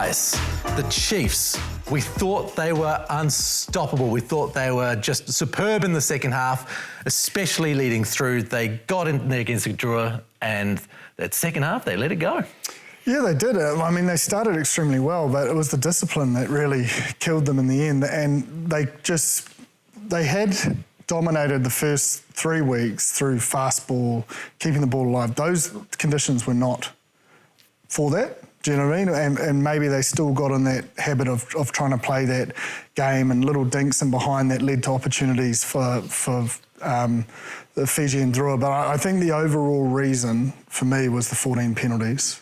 Guys, the Chiefs, we thought they were unstoppable. We thought they were just superb in the second half, especially leading through. They got in there against Drua, and that second half, they let it go. Yeah, they did. I mean, they started extremely well, but it was the discipline that really killed them in the end. And they had dominated the first 3 weeks through fast ball, keeping the ball alive. Those conditions were not for that. Do you know what I mean? And maybe they still got in that habit of trying to play that game, and little dinks in behind that led to opportunities for the Fijian Drua. But I think the overall reason for me was the 14 penalties.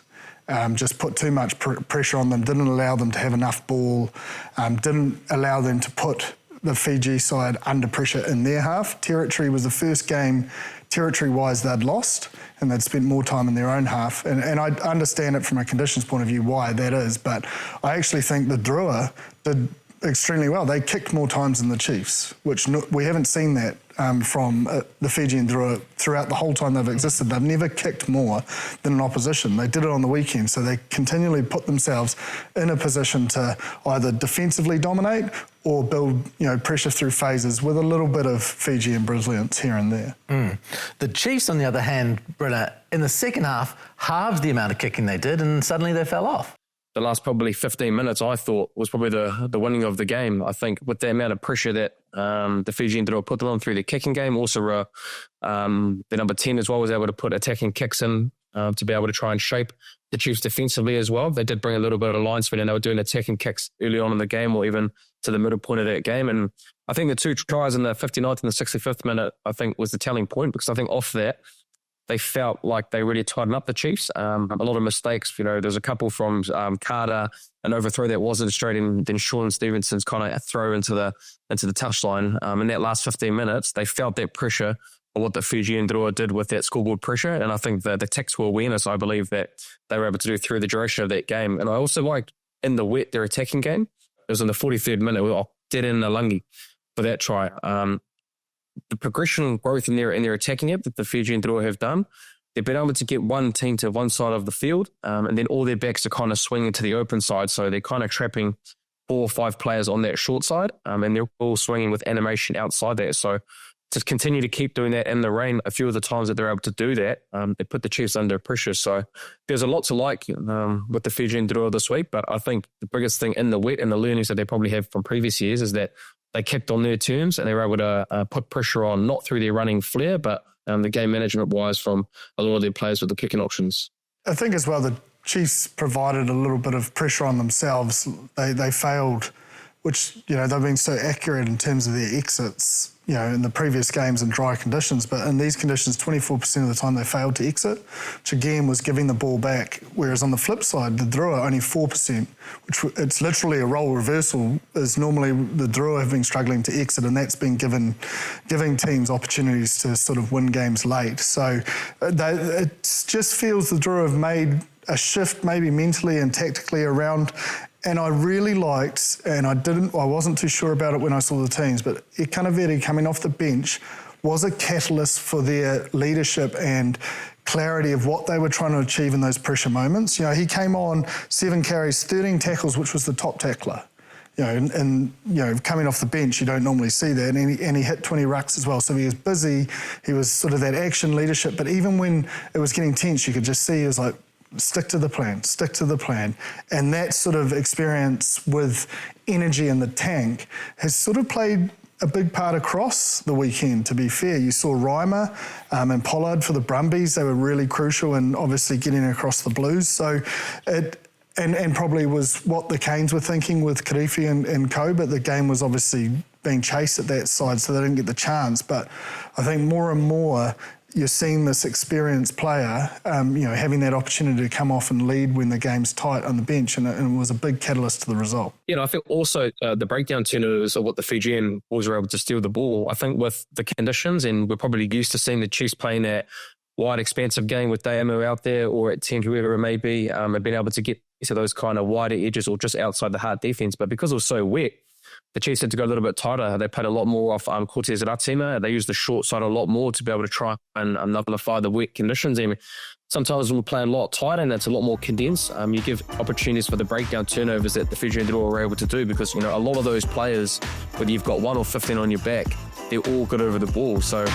Just put too much pressure on them, didn't allow them to have enough ball, didn't allow them to put the Fiji side under pressure in their half. Territory was the first game, territory-wise, they'd lost, and they'd spent more time in their own half. And I understand it from a conditions point of view why that is, but I actually think the Drua did extremely well. They kicked more times than the Chiefs, which we haven't seen that from the Fijian Drua throughout the whole time they've existed. They've never kicked more than an opposition. They did it on the weekend, so they continually put themselves in a position to either defensively dominate or build, pressure through phases with a little bit of Fijian brilliance here and there. The Chiefs, on the other hand, Bryn, in the second half, halved the amount of kicking they did, and suddenly they fell off. The last probably 15 minutes, I thought, was probably the winning of the game. I think with the amount of pressure that the Fijian Drua put on through the kicking game, also the number 10 as well was able to put attacking kicks in to be able to try and shape the Chiefs defensively as well. They did bring a little bit of line spin, and they were doing attacking kicks early on in the game, or even to the middle point of that game. And I think the two tries in the 59th and the 65th minute, I think, was the telling point, because I think off that, they felt like they really tightened up the Chiefs. A lot of mistakes. There's a couple from Carter, an overthrow that wasn't straight in, then Sean Stevenson's kind of throw into the touchline. In that last 15 minutes, they felt that pressure of what the Fijian Drua did with that scoreboard pressure. And I think the tactical awareness, I believe, that they were able to do through the duration of that game. And I also liked in the wet, their attacking game. It was in the 43rd minute. We were dead in the lungy for that try. The progression growth in their attacking it that the Fijian Drua have done, they've been able to get one team to one side of the field, and then all their backs are kind of swinging to the open side. So they're kind of trapping 4 or 5 players on that short side, and they're all swinging with animation outside that. So to continue to keep doing that in the rain, a few of the times that they're able to do that, they put the Chiefs under pressure. So there's a lot to like with the Fijian Drua this week, but I think the biggest thing in the wet and the learnings that they probably have from previous years is that they kicked on their terms, and they were able to put pressure on, not through their running flair, but the game management-wise from a lot of their players with the kicking options. I think as well the Chiefs provided a little bit of pressure on themselves. They failed, which, they've been so accurate in terms of their exits, in the previous games in dry conditions. But in these conditions, 24% of the time they failed to exit, which again was giving the ball back. Whereas on the flip side, the Drua, only 4%, which it's literally a role reversal, is normally the Drua have been struggling to exit, and that's been giving teams opportunities to sort of win games late. So it just feels the Drua have made a shift maybe mentally and tactically around. And I really liked, and I wasn't too sure about it when I saw the teams, but Ekanaveri coming off the bench was a catalyst for their leadership and clarity of what they were trying to achieve in those pressure moments. He came on 7 carries, 13 tackles, which was the top tackler. And coming off the bench, you don't normally see that. And he hit 20 rucks as well. So he was busy. He was sort of that action leadership. But even when it was getting tense, you could just see he was like, stick to the plan. And that sort of experience with energy in the tank has sort of played a big part across the weekend, to be fair. You saw Reimer and Pollard for the Brumbies. They were really crucial in obviously getting across the Blues. So and probably was what the Canes were thinking with Kirifi and co, but the game was obviously being chased at that side, so they didn't get the chance. But I think more and more you're seeing this experienced player, having that opportunity to come off and lead when the game's tight on the bench, and it was a big catalyst to the result. I think also the breakdown turners of what the Fijian Bulls were able to steal the ball. I think with the conditions, and we're probably used to seeing the Chiefs playing that wide, expansive game with Dayamo out there or at 10, whoever it may be, and being able to get to those kind of wider edges or just outside the hard defence. But because it was so wet, the Chiefs had to go a little bit tighter. They played a lot more off Cortez Ratima. They used the short side a lot more to be able to try and nullify the wet conditions. I mean, sometimes when we're playing a lot tighter and it's a lot more condensed, you give opportunities for the breakdown turnovers that the Fijian Drua were able to do, because, a lot of those players, whether you've got 1 or 15 on your back, they're all good over the ball. So